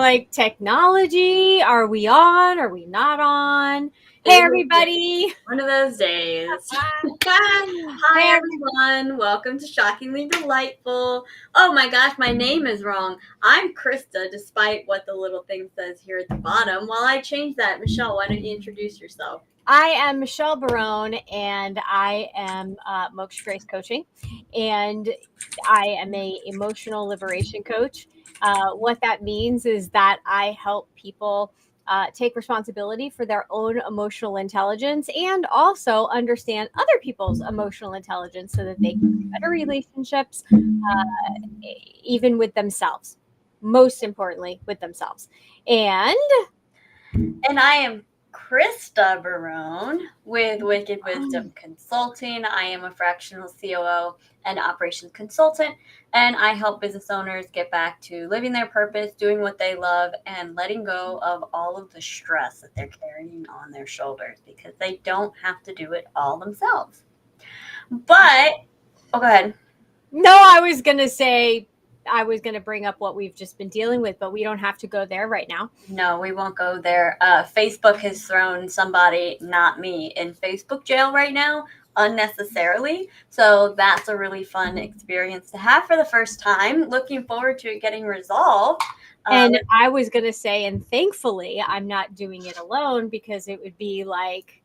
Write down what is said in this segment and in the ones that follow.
like technology. Are we on? Are we not on? Hey, everybody. One of those days. Hi, everyone. Welcome to Shockingly Delightful. Oh my gosh, my name is wrong. I'm Krista, despite what the little thing says here at the bottom. While I change that, Michelle, why don't you introduce yourself? I am Michelle Barone, and I am Moksha Grace Coaching, and I am a emotional liberation coach. What that means is that I help people take responsibility for their own emotional intelligence and also understand other people's emotional intelligence so that they can have better relationships, even with themselves. Most importantly, with themselves. And I am Krista Barone with Wicked Wisdom Consulting. I am a fractional COO and operations consultant, and I help business owners get back to living their purpose, doing what they love, and letting go of all of the stress that they're carrying on their shoulders because they don't have to do it all themselves. But, go ahead. No, I was going to bring up what we've just been dealing with, but we don't have to go there right now. No, we won't go there. Facebook has thrown somebody, not me, in Facebook jail right now unnecessarily. So that's a really fun experience to have for the first time. Looking forward to it getting resolved. And I was going to say, and thankfully, I'm not doing it alone because it would be like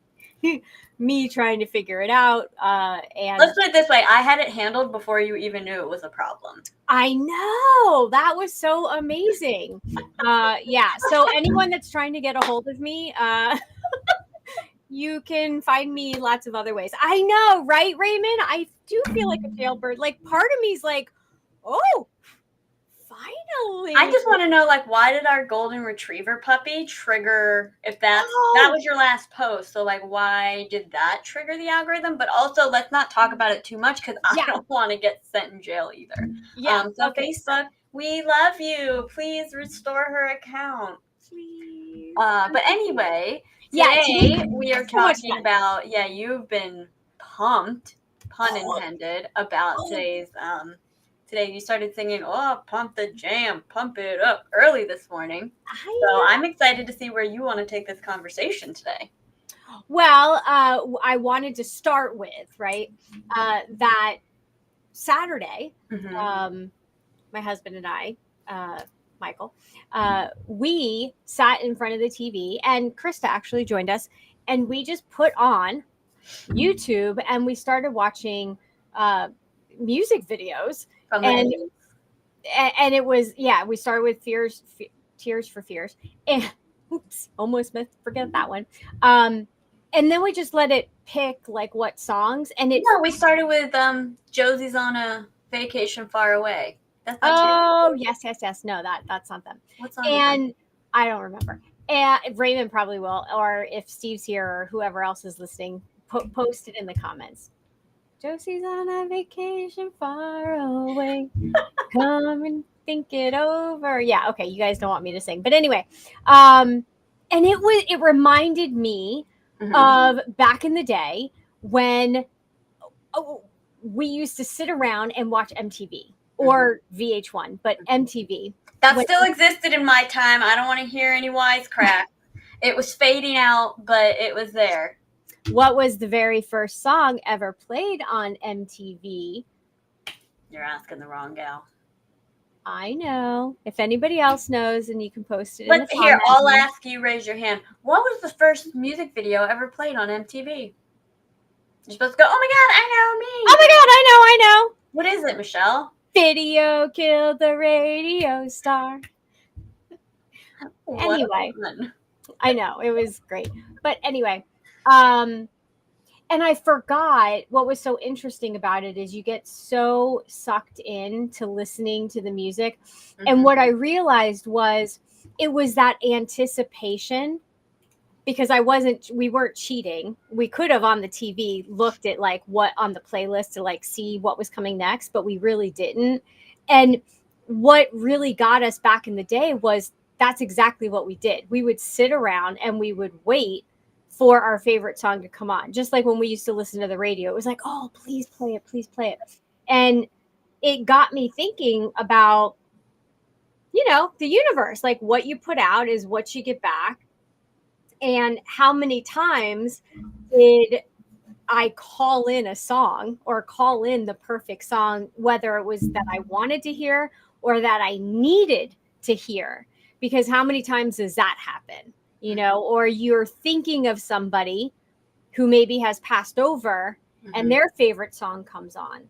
me trying to figure it out. And let's put it this way. I had it handled before you even knew it was a problem. I know. That was so amazing. Yeah. So anyone that's trying to get a hold of me, you can find me lots of other ways. I know, right, Raymond? I do feel like a jailbird. Like part of me is like, oh, finally. I just want to know, like, why did our golden retriever puppy trigger, if that was your last post, so like why did that trigger the algorithm? But also, let's not talk about it too much because I don't want to get sent in jail either. Facebook, we love you. Please restore her account. Please. But anyway, today we are talking about, you've been pumped, pun intended, about today's Today you started singing, "Oh, pump the jam, pump it up" early this morning. So I'm excited to see where you want to take this conversation today. Well, I wanted to start with, that Saturday, my husband and I, Michael, we sat in front of the TV, and Krista actually joined us, and we just put on YouTube and we started watching music videos. And it was, we started with Tears for Fears, and oops, almost forget that one. And then we just let it pick like what songs, and we started with Josie's on a Vacation Far Away. Yes. No, that's not them. What song? And I don't remember. And Raymond probably will, or if Steve's here or whoever else is listening, post it in the comments. Josie's on a vacation far away. Come and think it over. Yeah, okay. You guys don't want me to sing, but anyway, and it reminded me of back in the day when we used to sit around and watch MTV or VH1, but MTV. That still existed in my time. I don't want to hear any wisecrack. It was fading out, but it was there. What was the very first song ever played on MTV? You're asking the wrong gal. I know. If anybody else knows, then you can post it. But here, I'll ask you. Raise your hand. What was the first music video ever played on MTV? You're supposed to go, "Oh my God, I know me." Oh my God, I know. What is it, Michelle? Video killed the radio star. Anyway, I know it was great, but anyway. And I forgot what was so interesting about it is you get so sucked in to listening to the music. And what I realized was it was that anticipation, because we weren't cheating. We could have on the TV looked at like what on the playlist to like see what was coming next, but we really didn't. And what really got us back in the day was that's exactly what we did. We would sit around and we would wait for our favorite song to come on. Just like when we used to listen to the radio, it was like, "Oh, please play it. Please play it." And it got me thinking about the universe, like what you put out is what you get back. And how many times did I call in a song or call in the perfect song, whether it was that I wanted to hear or that I needed to hear? Because how many times does that happen? Or you're thinking of somebody who maybe has passed over and their favorite song comes on.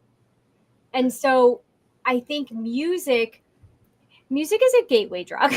And so I think music is a gateway drug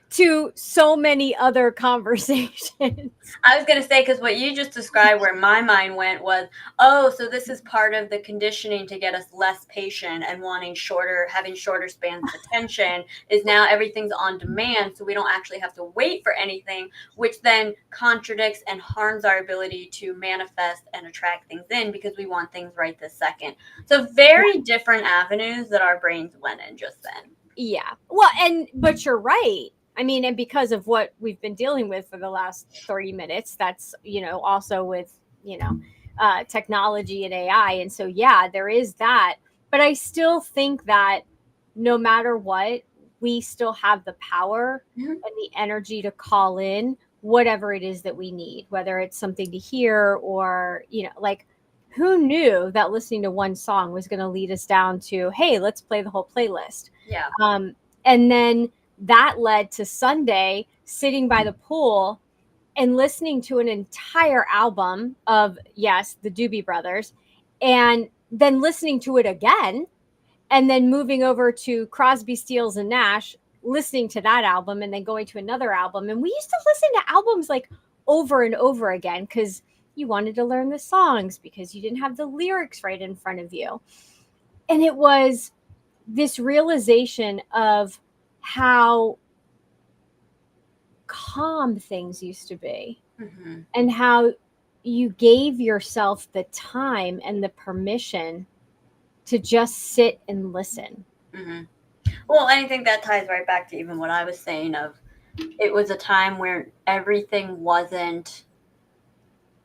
to so many other conversations. I was going to say, because what you just described, where my mind went was, oh, so this is part of the conditioning to get us less patient and having shorter spans of attention, is now everything's on demand. So we don't actually have to wait for anything, which then contradicts and harms our ability to manifest and attract things in, because we want things right this second. So very different avenues that our brains went in just then. Yeah. Well, but you're right. I mean, and because of what we've been dealing with for the last 30 minutes, that's, also with, technology and AI. And so, yeah, there is that. But I still think that no matter what, we still have the power and the energy to call in whatever it is that we need, whether it's something to hear or, like, who knew that listening to one song was going to lead us down to, hey, let's play the whole playlist. Yeah. And then that led to Sunday sitting by the pool and listening to an entire album of, yes, the Doobie Brothers, and then listening to it again, and then moving over to Crosby, Stills, and Nash, listening to that album, and then going to another album. And we used to listen to albums like over and over again because you wanted to learn the songs because you didn't have the lyrics right in front of you. And it was this realization of how calm things used to be, and how you gave yourself the time and the permission to just sit and listen. Well, I think that ties right back to even what I was saying of, it was a time where everything wasn't,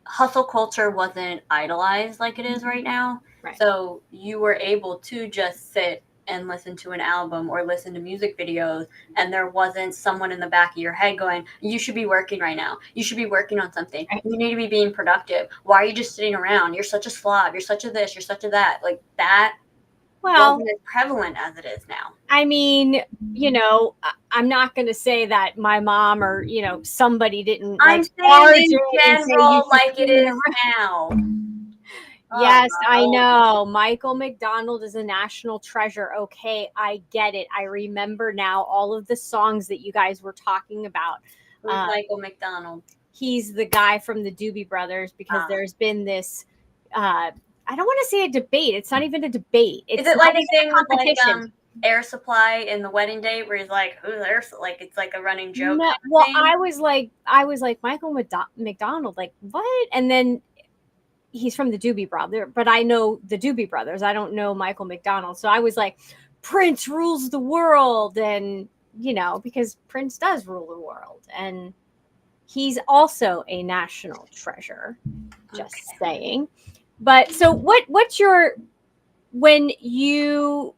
hustle culture wasn't idolized like it is right now. Right. So you were able to just sit and listen to an album or listen to music videos, and there wasn't someone in the back of your head going, you should be working right now. You should be working on something. You need to be being productive. Why are you just sitting around? You're such a slob. You're such a this. You're such a that. Like that wasn't as prevalent as it is now. I mean, I'm not going to say that my mom or, somebody didn't. I'm saying in general, like it is now. Yes, I know. Michael McDonald is a national treasure. Okay, I get it. I remember now all of the songs that you guys were talking about. Who's Michael McDonald? He's the guy from the Doobie Brothers, because there's been this, I don't want to say a debate. It's not even a debate. Is it like anything with like Air Supply in The Wedding Date, where he's like, who's Air? Like it's like a running joke. No, well, thing? I was like Michael McDonald, like what? And then he's from the Doobie Brothers, but I know the Doobie Brothers. I don't know Michael McDonald. So I was like, Prince rules the world. And, because Prince does rule the world. And he's also a national treasure. Just saying. But so what's your, when you,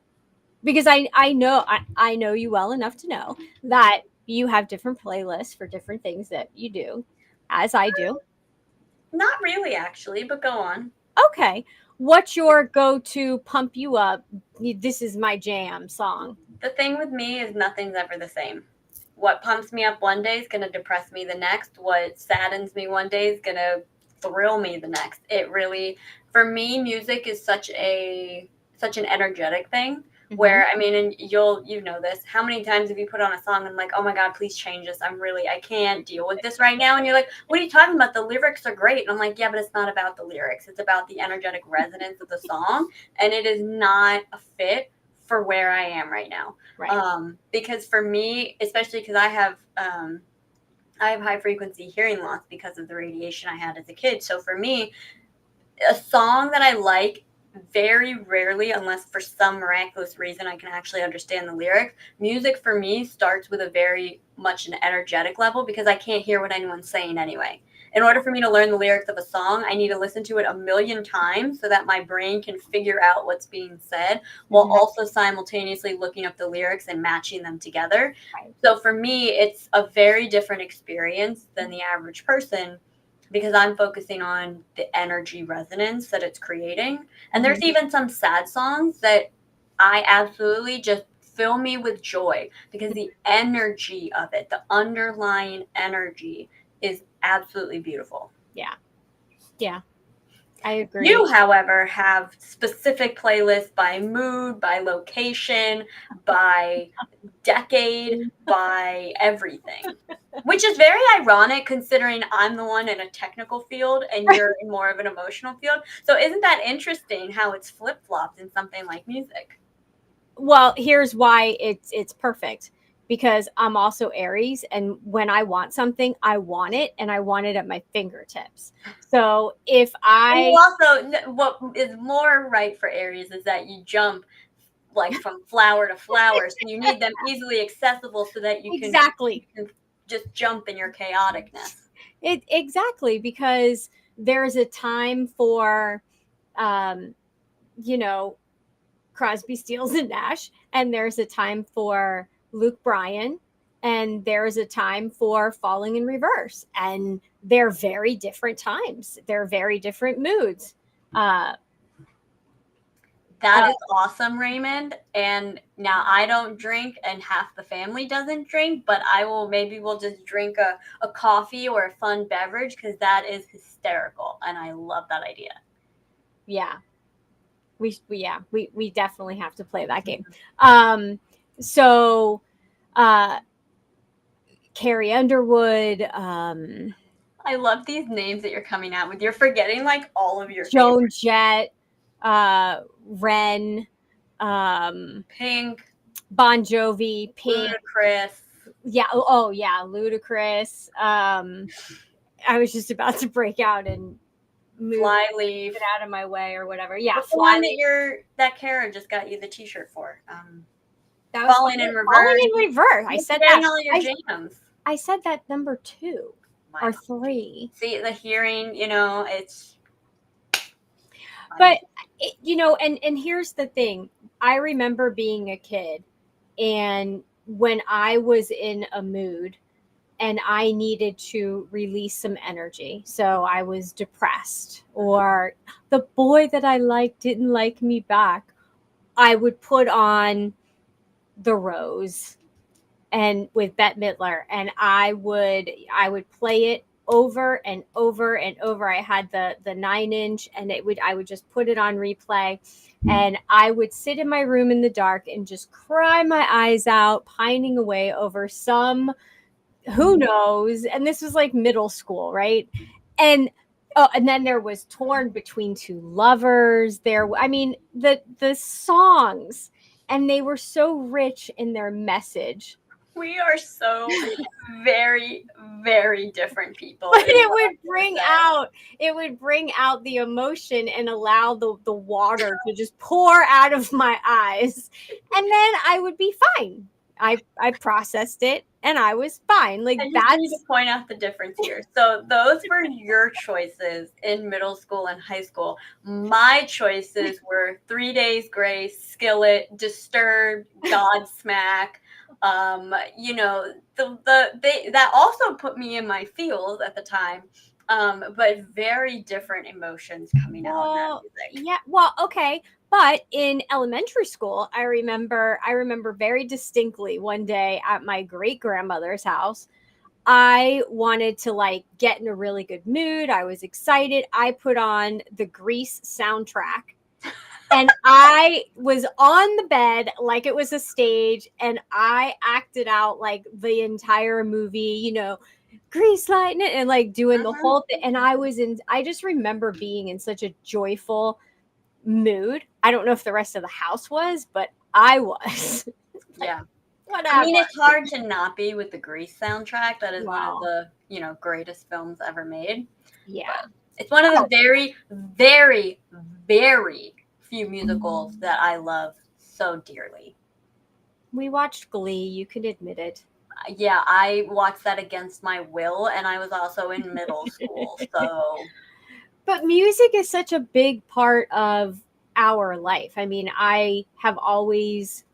because I know you well enough to know that you have different playlists for different things that you do, as I do. Not really, actually, but go on. Okay. What's your go-to pump you up, this is my jam song? The thing with me is nothing's ever the same. What pumps me up one day is going to depress me the next. What saddens me one day is going to thrill me the next. It really, for me, music is such an energetic thing. Where, I mean, and you know this, how many times have you put on a song and I'm like, oh my God, please change this. I can't deal with this right now. And you're like, what are you talking about? The lyrics are great. And I'm like, yeah, but it's not about the lyrics. It's about the energetic resonance of the song. And it is not a fit for where I am right now. Right. Because for me, especially because I have high frequency hearing loss because of the radiation I had as a kid. So for me, a song that I like, very rarely, unless for some miraculous reason I can actually understand the lyrics, music for me starts with a very much an energetic level, because I can't hear what anyone's saying anyway. in order for me to learn the lyrics of a song, I need to listen to it a million times so that my brain can figure out what's being said while also simultaneously looking up the lyrics and matching them together. Right. So for me, it's a very different experience than the average person because I'm focusing on the energy resonance that it's creating. And there's even some sad songs that I absolutely just fill me with joy because the energy of it, the underlying energy is absolutely beautiful. Yeah. Yeah. I agree. You, however, have specific playlists by mood, by location, by decade, by everything, which is very ironic considering I'm the one in a technical field and you're in more of an emotional field. So isn't that interesting how it's flip-flopped in something like music? Well, here's why it's perfect, because I'm also Aries, and when I want something, I want it, and I want it at my fingertips. So if I also, what is more right for Aries is that you jump like from flower to flower, so you need them easily accessible so that you can just jump in your chaoticness. Exactly, because there's a time for Crosby, Stills, and Nash, and there's a time for Luke Bryan, and there's a time for Falling in Reverse, and they're very different times. They're very different moods. That is awesome, Raymond. And now I don't drink and half the family doesn't drink, but we'll just drink a coffee or a fun beverage because that is hysterical. And I love that idea. Yeah. We definitely have to play that game. So Carrie Underwood, I love these names that you're coming out with. You're forgetting like all of your Joan Jett, Ren, Pink, Bon Jovi, Pink, Ludacris. Yeah. Yeah, Ludacris. I was just about to break out and move Flyleaf, get out of my way or whatever. Yeah, what's the one that Kara just got you the T-shirt for? That was Falling in Reverse. Falling in Reverse. I said that. All your jams. I said that number 2 or 3. See, the hearing, it's. But and here's the thing. I remember being a kid, and when I was in a mood and I needed to release some energy. So I was depressed, or the boy that I liked didn't like me back. I would put on The Rose and with Bette Midler, and I would play it over and over and over. I had the 9-inch, and I would just put it on replay, and I would sit in my room in the dark and just cry my eyes out, pining away over some who knows. And this was like middle school, right? And then there was Torn Between Two Lovers. The songs, and they were so rich in their message. We are so very, very different people. But it would bring out the emotion and allow the water to just pour out of my eyes. And then I would be fine. I processed it and I was fine. Like, I need to point out the difference here. So those were your choices in middle school and high school. My choices were 3 Days Grace, Skillet, Disturbed, Godsmack. That also put me in my field at the time. But very different emotions coming out of that music. Yeah. Well, okay. But in elementary school, I remember very distinctly one day at my great grandmother's house, I wanted to get in a really good mood. I was excited. I put on the Grease soundtrack, and I was on the bed like it was a stage, and I acted out like the entire movie, Grease Lightning, and doing the whole thing. And I just remember being in such a joyful mood. I don't know if the rest of the house was, but I was. Yeah. Whatever. I mean, it's hard to not be with the Grease soundtrack. That is one of the, greatest films ever made. Yeah. But it's one of the very, very, very few musicals that I love so dearly. We watched Glee. You can admit it. Yeah, I watched that against my will, and I was also in middle school, so. But music is such a big part of our life. I mean, I have always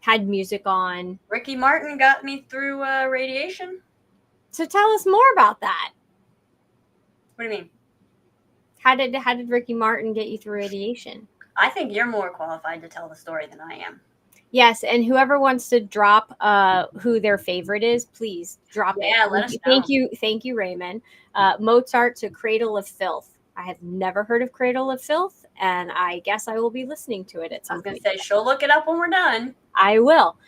had music on. Ricky Martin got me through radiation. So tell us more about that. What do you mean? How did Ricky Martin get you through radiation? I think you're more qualified to tell the story than I am. Yes, and whoever wants to drop who their favorite is, please drop it. Yeah, let us know. Thank you, Raymond. Mozart to Cradle of Filth. I have never heard of Cradle of Filth, and I guess I will be listening to it at some point. I was going to say, she'll look it up when we're done. I will.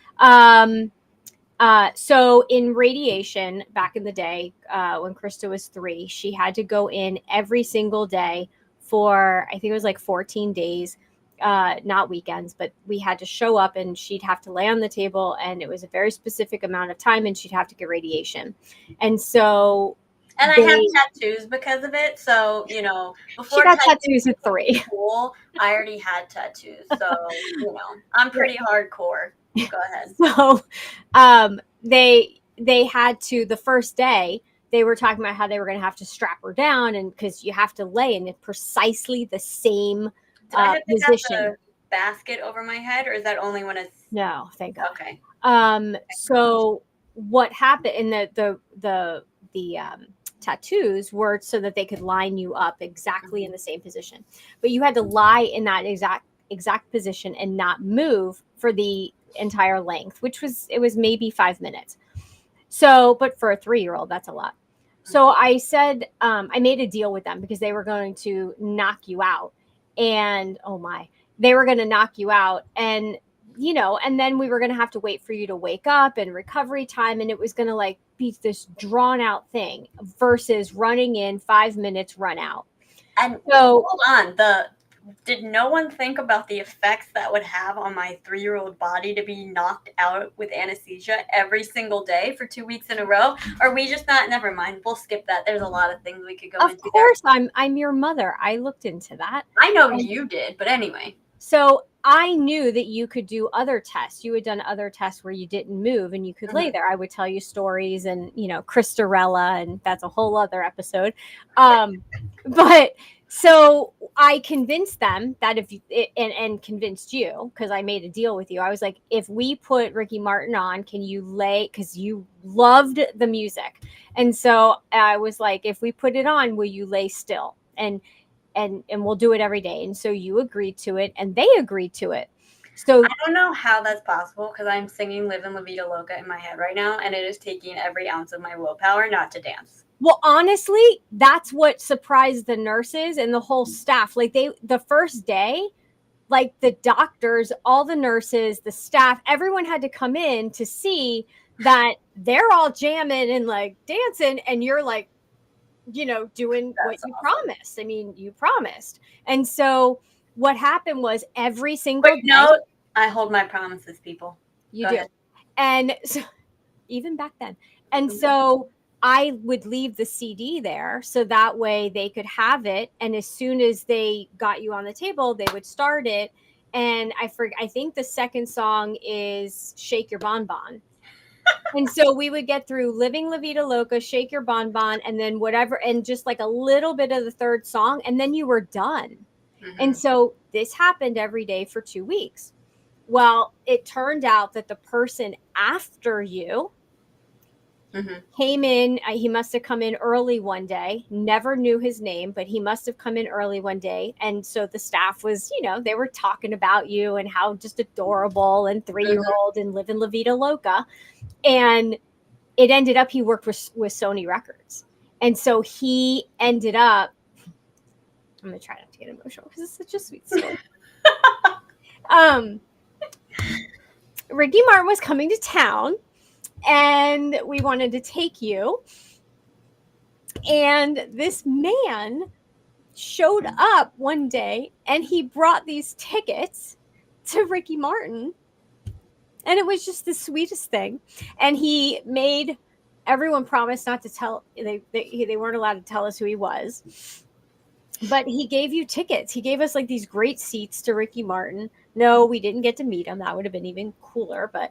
So in radiation, back in the day, when Krista was 3, she had to go in every single day for, I think it was like 14 days, not weekends, but we had to show up and she'd have to lay on the table, and it was a very specific amount of time, and she'd have to get radiation. And so and I have tattoos because of it. So, you know, before she got tattoos at 3. Cool, I already had tattoos. So, you know, I'm pretty hardcore. Go ahead. So they had to, the first day, they were talking about how they were going to have to strap her down, and because you have to lay in precisely the same I have to position. have the basket over my head, or is that only when it's? No, thank God. Okay. So what happened in the tattoos were so that they could line you up exactly in the same position, but you had to lie in that exact position and not move for the entire length, which was maybe 5 minutes. So, but for a 3-year-old, that's a lot. So I said, I made a deal with them because they were going to knock you out, and they were going to knock you out, and you know, and then we were going to have to wait for you to wake up and recovery time, and it was going to like be this drawn out thing versus running in 5 minutes, run out. And so hold on, did no one think about the effects that would have on my 3-year-old body to be knocked out with anesthesia every single day for 2 weeks in a row? Or we just not, never mind, we'll skip that. There's a lot of things we could go into. Of course, I'm your mother. I looked into that. I know you did, but anyway. So I knew that you could do other tests. You had done other tests where you didn't move and you could lay there. I would tell you stories and, you know, Christarella, and that's a whole other episode. But so I convinced them that if you, and convinced you, because I made a deal with you. I was like, if we put Ricky Martin on, can you lay, because you loved the music. And so I was like, if we put it on, will you lay still? And we'll do it every day. And so you agreed to it, and they agreed to it. So I don't know how that's possible, because I'm singing Livin' La Vida Loca in my head right now, and it is taking every ounce of my willpower not to dance. Well, honestly, that's what surprised the nurses and the whole staff. Like the first day, like the doctors, all the nurses, the staff, everyone had to come in to see that they're all jamming and like dancing, and you're like, you know, doing what you promised. I mean, you promised. And so what happened was every single day. No, I hold my promises, people. You do. And so even back then. And so I would leave the CD there so that way they could have it. And as soon as they got you on the table, they would start it. And I think the second song is Shake Your Bon Bon. And so we would get through Living La Vida Loca, Shake Your Bon Bon, and then whatever, and just like a little bit of the third song, and then you were done. And so this happened every day for 2 weeks. Well, it turned out that the person after you came in, he must have come in early one day, never knew his name, but he must have come in early one day. And so the staff was, you know, they were talking about you and how just adorable and 3-year-old and Living La Vida Loca. And it ended up, he worked with Sony Records. And so he ended up, I'm going to try not to get emotional because it's such a sweet story. Ricky Martin was coming to town, and we wanted to take you. And this man showed up one day, and he brought these tickets to Ricky Martin. And it was just the sweetest thing. And he made everyone promise not to tell. They weren't allowed to tell us who he was. But he gave you tickets. He gave us like these great seats to Ricky Martin. No, we didn't get to meet him. That would have been even cooler. But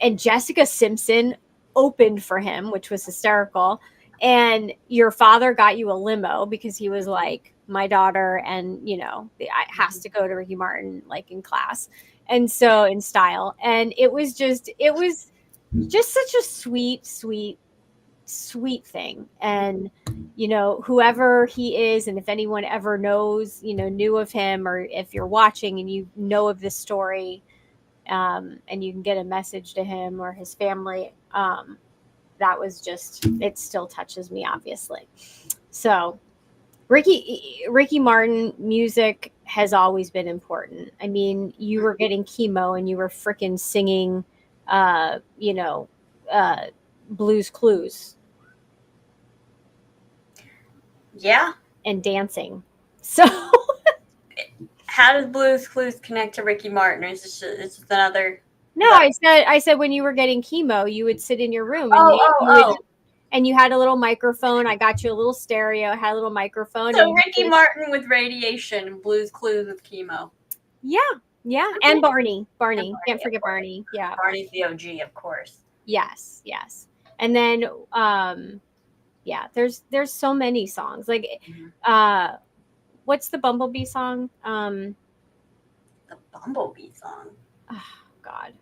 and Jessica Simpson opened for him, which was hysterical. And your father got you a limo because he was like, my daughter, and I has to go to Ricky Martin like in class, and so in style. And it was just such a sweet thing. And whoever he is, and if anyone ever knew of him, or if you're watching and you know of this story, and you can get a message to him or his family, that was just, it still touches me, obviously. So Ricky Martin music has always been important. I mean, you were getting chemo and you were freaking singing uh you know Blues Clues Yeah. and dancing. So How does Blue's Clues connect to Ricky Martin? Or is it's just another? no, I said when you were getting chemo, you would sit in your room and and you had a little microphone. I got you a little stereo, I had a little microphone. So Ricky Martin with radiation, Blue's Clues with chemo. Yeah. Okay. And Barney. Can't forget Barney. Yeah. Barney's the OG, of course. Yes. And then there's so many songs. Like what's the Bumblebee song? The Bumblebee song. Oh God.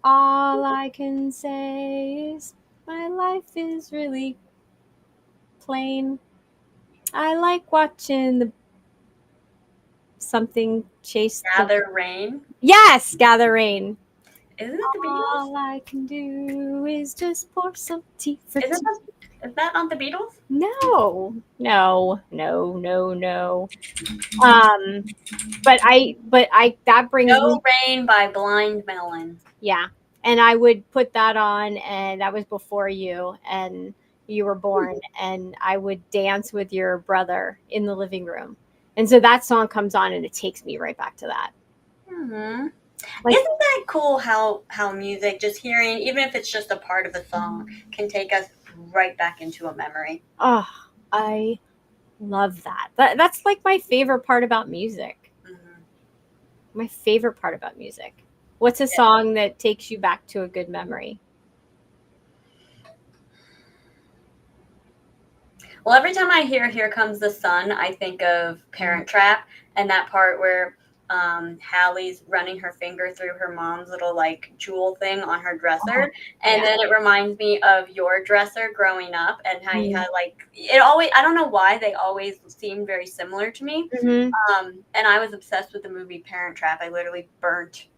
All I can say is my life is really plain. I like watching the something chase Gather Rain. Yes, Gather Rain. Isn't it the Beatles? All I can do is just pour some tea for tea. Is that not the Beatles? No. But that brings No Rain by Blind Melon. Yeah. And I would put that on, and that was before you and you were born, and I would dance with your brother in the living room. And so that song comes on and it takes me right back to that. Mm-hmm. Like, isn't that cool how music, just hearing, even if it's just a part of a song, can take us right back into a memory? Oh, I love that. That's like my favorite part about music. Mm-hmm. My favorite part about music. What's a song that takes you back to a good memory? Well, every time I hear Here Comes the Sun, I think of Parent Trap, and that part where Hallie's running her finger through her mom's little like jewel thing on her dresser. And then it reminds me of your dresser growing up, and how you had like, it always, I don't know why, they always seemed very similar to me. And I was obsessed with the movie Parent Trap. I literally burnt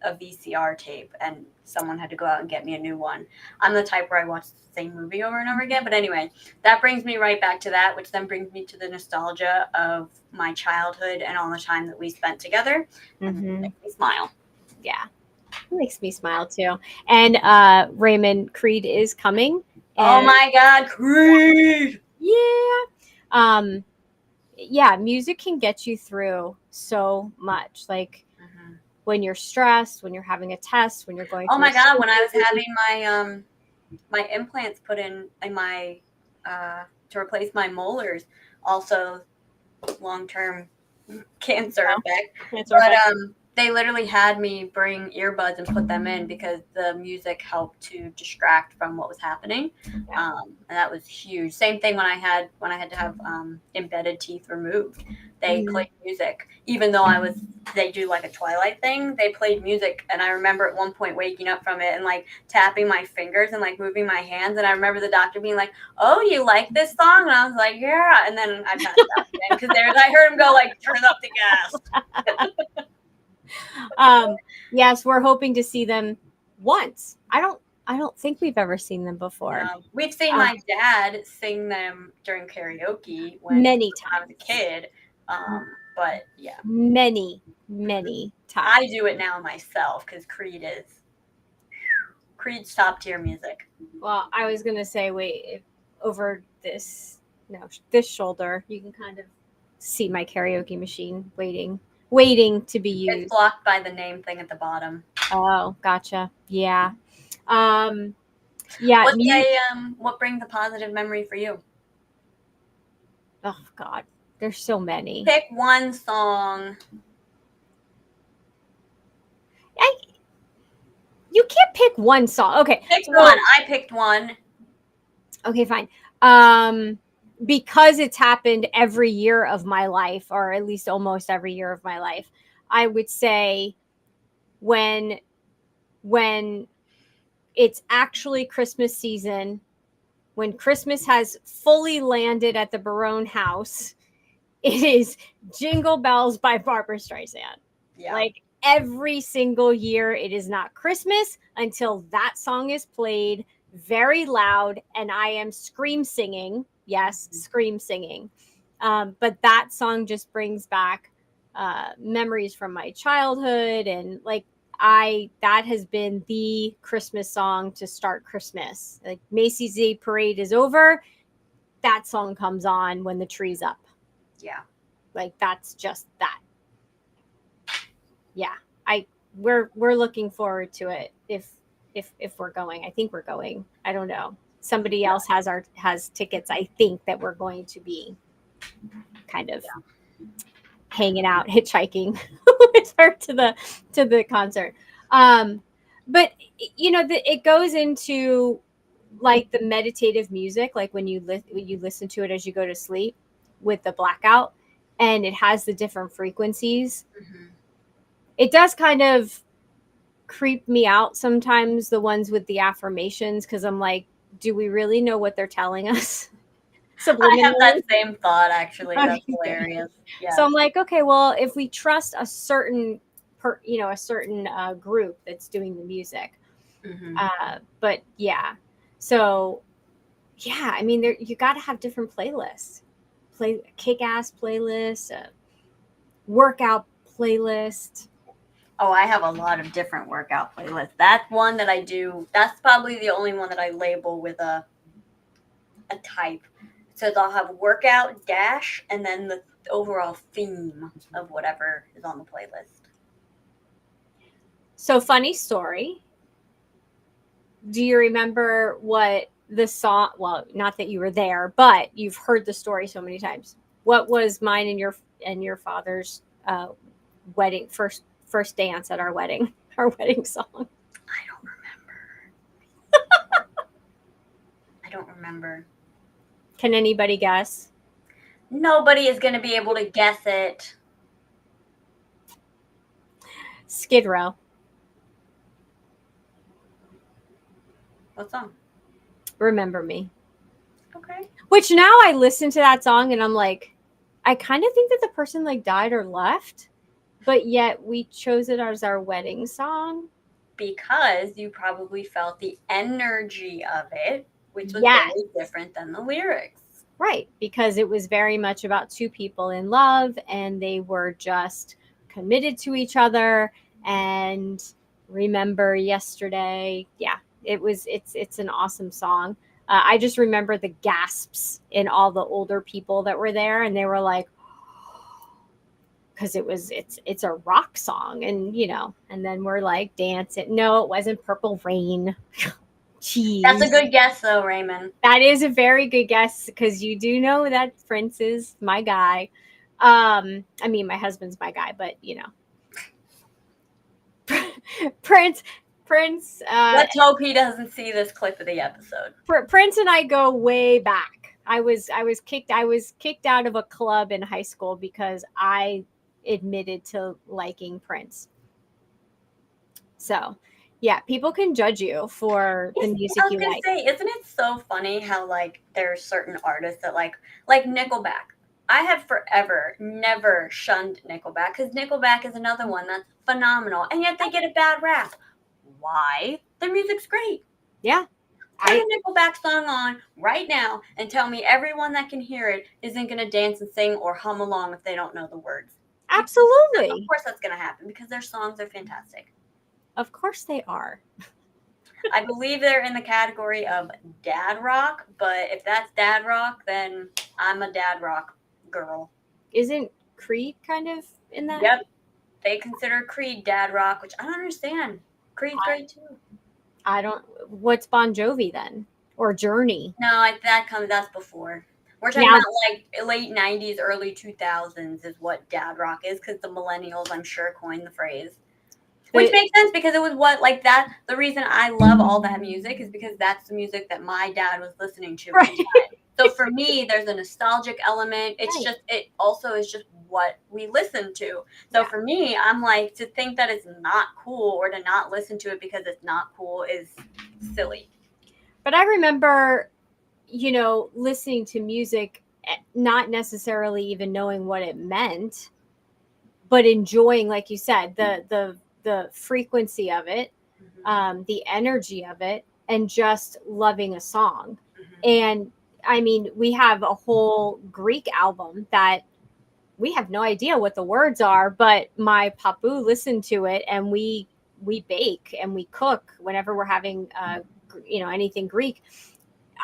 a VCR tape and someone had to go out and get me a new one. I'm the type where I watch the same movie over and over again. But anyway, that brings me right back to that, which then brings me to the nostalgia of my childhood and all the time that we spent together. And it makes me smile. Yeah, it makes me smile too. And Raymond, Creed is coming. Oh my God, Creed! Yeah. Yeah, music can get you through so much. Like when you're stressed, when you're having a test, when you're going through God, when I was having my my implants put in my to replace my molars, also long-term cancer effect. But they literally had me bring earbuds and put them in because the music helped to distract from what was happening. And that was huge. Same thing when I had to have embedded teeth removed. They played music, even though they do like a Twilight thing. They played music, and I remember at one point waking up from it and like tapping my fingers and like moving my hands. And I remember the doctor being like, "Oh, you like this song?" And I was like, "Yeah." And then I passed out again because I heard him go like, "Turn up the gas." Yes, we're hoping to see them once. I don't think we've ever seen them before. We've seen my dad sing them during karaoke when many times I was a kid. But yeah, many times. I do it now myself because Creed's top tier music. Well, I was gonna say, wait, over this shoulder, you can kind of see my karaoke machine waiting to be used. It's blocked by the name thing at the bottom. Oh, gotcha. Yeah. What brings a positive memory for you? Oh God, there's so many. Pick one song. You can't pick pick one song. Okay. Pick one. I picked one. Okay, fine. Because it's happened every year of my life, or at least almost every year of my life, I would say when it's actually Christmas season, when Christmas has fully landed at the Barone house, it is Jingle Bells by Barbara Streisand. Yeah. Like every single year, it is not Christmas until that song is played very loud and I am scream singing. Yes, scream singing. But that song just brings back memories from my childhood, and like that has been the Christmas song to start Christmas. Like Macy's Day Parade is over, that song comes on when the tree's up. Yeah. Like that's just that. Yeah. We're looking forward to it if we're going. I think we're going. I don't know. Somebody else has tickets. I think that we're going to be kind of hanging out, hitchhiking with her to the concert. But it goes into like the meditative music, like when you listen to it as you go to sleep with the blackout, and it has the different frequencies. Mm-hmm. It does kind of creep me out sometimes, the ones with the affirmations, because I'm like, do we really know what they're telling us? I have that same thought, actually. That's Okay. hilarious. Yeah. So I'm like, okay, well, if we trust a certain group that's doing the music, Mm-hmm. but yeah, so yeah, I mean, you got to have different playlists, kick-ass playlist, workout playlist. Oh, I have a lot of different workout playlists. That one that I do, that's probably the only one that I label with a type. So I'll have workout dash and then the overall theme of whatever is on the playlist. So funny story. Do you remember what the song? Well, not that you were there, but you've heard the story so many times. What was mine and your father's wedding first dance at our wedding? Our wedding song. I don't remember. Can anybody guess? Nobody is going to be able to guess it. Skid Row. What song? Remember Me. Okay. Which now I listen to that song and I'm like, I kind of think that the person like died or left, but yet we chose it as our wedding song. Because you probably felt the energy of it, which was Yes. very different than the lyrics. Right, because it was very much about two people in love and they were just committed to each other and remember yesterday. Yeah, it's an awesome song. I just remember the gasps in all the older people that were there, and they were like, because it's a rock song, and and then we're like dancing. No, it wasn't Purple Rain. Jeez. That's a good guess, though, Raymond. That is a very good guess, because you do know that Prince is my guy. I mean, my husband's my guy, but Prince. Let's hope he doesn't see this clip of the episode. Prince and I go way back. I was kicked out of a club in high school because I admitted to liking Prince. So, yeah, people can judge you for the music you like. Say, isn't it so funny how like there's certain artists that like Nickelback? I have forever never shunned Nickelback because Nickelback is another one that's phenomenal, and yet they get a bad rap. Why? Their music's great. Yeah. Put a Nickelback song on right now and tell me everyone that can hear it isn't going to dance and sing or hum along if they don't know the words. Absolutely. Of course that's going to happen because their songs are fantastic. Of course they are. I believe they're in the category of dad rock, but if that's dad rock, then I'm a dad rock girl. Isn't Creed kind of in that? Yep. They consider Creed dad rock, which I don't understand. Creed's great too. I don't. What's Bon Jovi then? Or Journey? No, that's before. We're talking about like late 90s, early 2000s is what dad rock is, because the millennials, I'm sure, coined the phrase. Which makes sense because it was what like that. The reason I love all that music is because that's the music that my dad was listening to. Right. So for me, there's a nostalgic element. It's Right. just it also is just what we listen to. So Yeah. for me, I'm like to think that it's not cool or to not listen to it because it's not cool is silly. But I remember, listening to music, not necessarily even knowing what it meant, but enjoying, like you said, the frequency of it, the energy of it, and just loving a song. And I mean, we have a whole Greek album that we have no idea what the words are, but my papu listened to it, and we bake and we cook whenever we're having anything Greek.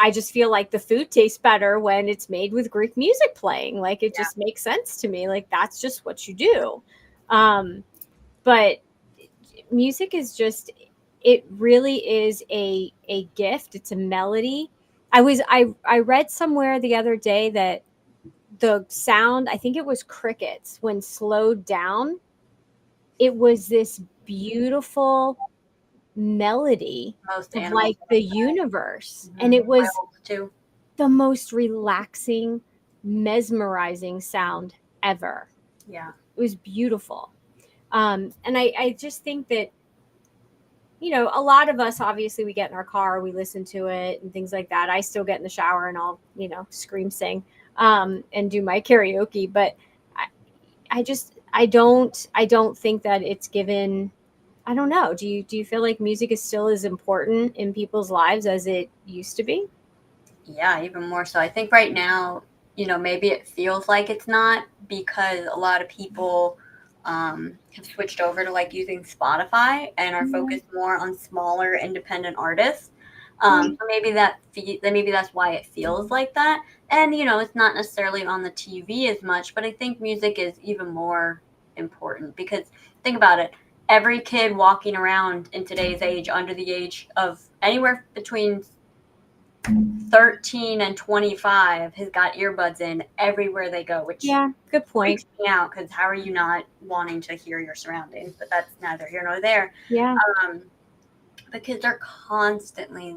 I just feel like the food tastes better when it's made with Greek music playing. Like it just makes sense to me. Like that's just what you do. But music is just, it really is a gift. It's a melody. I read somewhere the other day that the sound, I think it was crickets, when slowed down, it was this beautiful melody Most of animals like the universe. And Mhm. it was Werewolves, too. the most relaxing, mesmerizing sound ever. Yeah. It was beautiful. And I just think that, a lot of us, obviously, we get in our car, we listen to it and things like that. I still get in the shower and I'll, scream sing and do my karaoke. But I don't think that it's given. I don't know. Do you feel like music is still as important in people's lives as it used to be? Yeah, even more so. I think right now, maybe it feels like it's not because a lot of people have switched over to like using Spotify and are focused more on smaller independent artists. So maybe that's why it feels like that. And it's not necessarily on the TV as much, but I think music is even more important because think about it. Every kid walking around in today's age, under the age of anywhere between 13 and 25 has got earbuds in everywhere they go, which Yeah, good point. freaks me out because how are you not wanting to hear your surroundings? But that's neither here nor there. Yeah. Um, the kids are constantly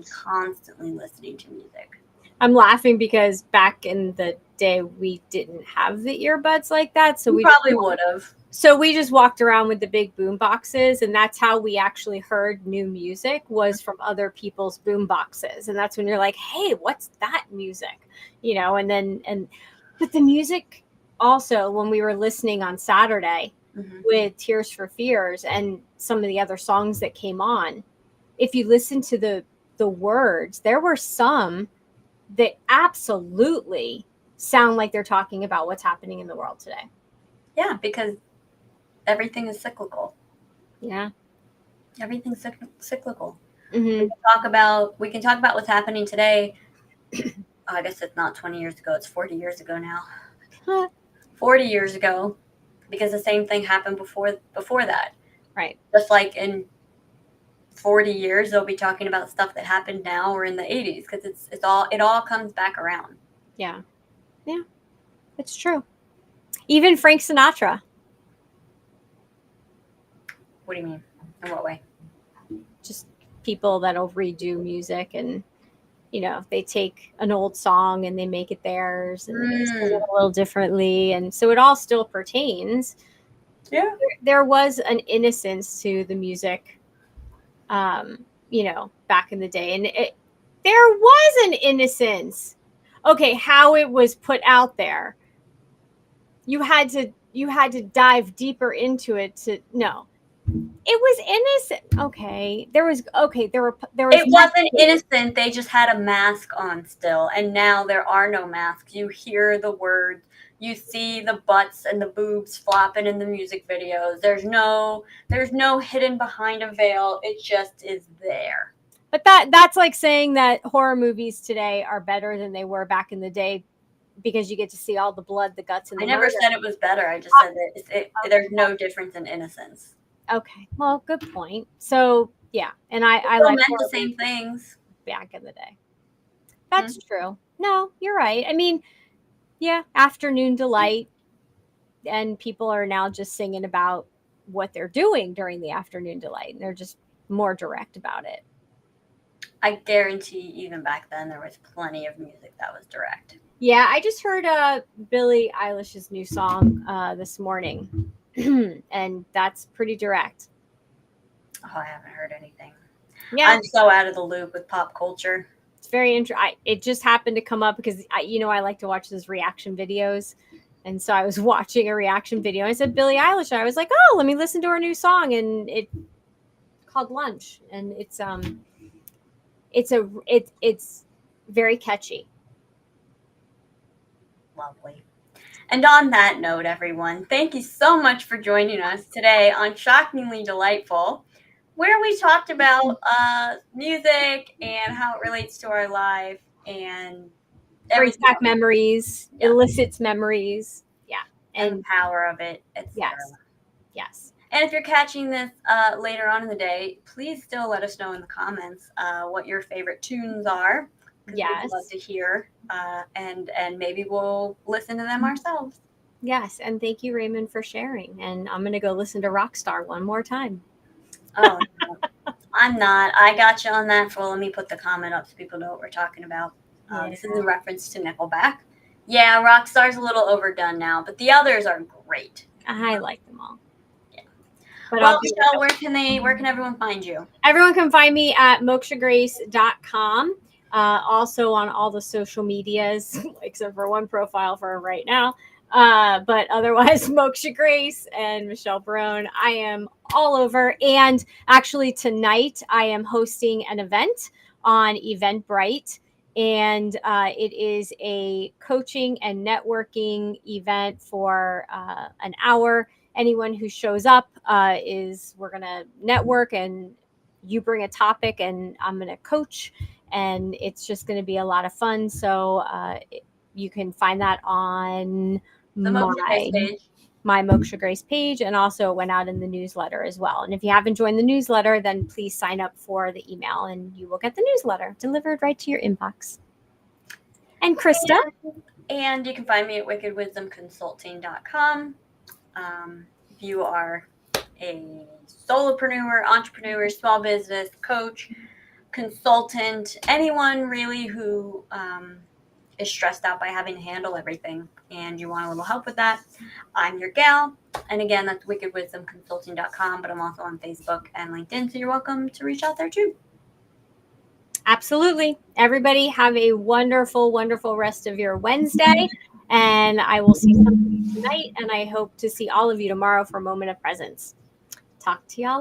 listening to music. I'm laughing because back in the day we didn't have the earbuds like that, so You we probably would have. just walked around with the big boom boxes, and that's how we actually heard new music, was from other people's boom boxes. And that's when you're like, "Hey, what's that music?" But the music also, when we were listening on Saturday with Tears for Fears and some of the other songs that came on, if you listen to the words, there were some that absolutely sound like they're talking about what's happening in the world today. Yeah, because everything is cyclical. Yeah. Everything's cyclical. Mm-hmm. We can talk about what's happening today. I guess it's not 20 years ago, it's 40 years ago now. 40 years ago, because the same thing happened before that. Right. Just like in 40 years, they'll be talking about stuff that happened now or in the 80s because it all comes back around. Yeah. Yeah. It's true. Even Frank Sinatra. What do you mean? In what way? Just people that'll redo music, and they take an old song and they make it theirs and they sing it a little differently, and so it all still pertains. Yeah. There was an innocence to the music, back in the day, and there was an innocence. Okay, how it was put out there, you had to dive deeper into it to know it was innocent. There was It wasn't innocent. They just had a mask on still, and now there are no masks. You hear the words, you see the butts and the boobs flopping in the music videos. There's no hidden behind a veil. It just is there. But that's like saying that horror movies today are better than they were back in the day because you get to see all the blood, the guts, and the I never murder. said it was better. I just said that there's no difference in innocence. Okay, well, good point. So yeah, and I like meant the same things back in the day. That's true. No, you're right. I mean, yeah, Afternoon Delight, and people are now just singing about what they're doing during the afternoon delight. And they're just more direct about it. I guarantee even back then there was plenty of music that was direct. Yeah, I just heard Billie Eilish's new song this morning, and that's pretty direct. Oh, I haven't heard anything. Yeah, I'm so out of the loop with pop culture. it's very interesting. It just happened to come up because I like to watch those reaction videos, and so I was watching a reaction video. And I said Billie Eilish, and I was like, oh, let me listen to her new song, and it's called Lunch, and it's very catchy. Lovely. And on that note, everyone, thank you so much for joining us today on Shockingly Delightful, where we talked about music and how it relates to our life and brings back memories, elicits memories, and the power of it, etc. Yes. And if you're catching this later on in the day, please still let us know in the comments what your favorite tunes are. Yes. We'd love to hear, and maybe we'll listen to them ourselves. Yes, and thank you, Raymond, for sharing. And I'm going to go listen to Rockstar one more time. Oh, no. I'm not. I got you on that. For let me put the comment up so people know what we're talking about. This is a reference to Nickelback. Yeah, Rockstar's a little overdone now, but the others are great. I like them all. But well, Michelle, where can everyone find you? Everyone can find me at mokshagrace.com. Also on all the social medias, except for one profile for right now. But otherwise, Moksha Grace and Michelle Barone. I am all over. And actually tonight I am hosting an event on Eventbrite. And it is a coaching and networking event for an hour. Anyone who shows up we're going to network, and you bring a topic and I'm going to coach, and it's just going to be a lot of fun. So you can find that on my Moksha Grace page, and also it went out in the newsletter as well. And if you haven't joined the newsletter, then please sign up for the email and you will get the newsletter delivered right to your inbox. And Krista? And you can find me at wickedwisdomconsulting.com. If you are a solopreneur, entrepreneur, small business, coach, consultant, anyone really who is stressed out by having to handle everything and you want a little help with that, I'm your gal. And again, that's wickedwisdomconsulting.com, but I'm also on Facebook and LinkedIn, so you're welcome to reach out there too. Absolutely. Everybody have a wonderful, wonderful rest of your Wednesday. And I will see some of you tonight. And I hope to see all of you tomorrow for a moment of presence. Talk to y'all later.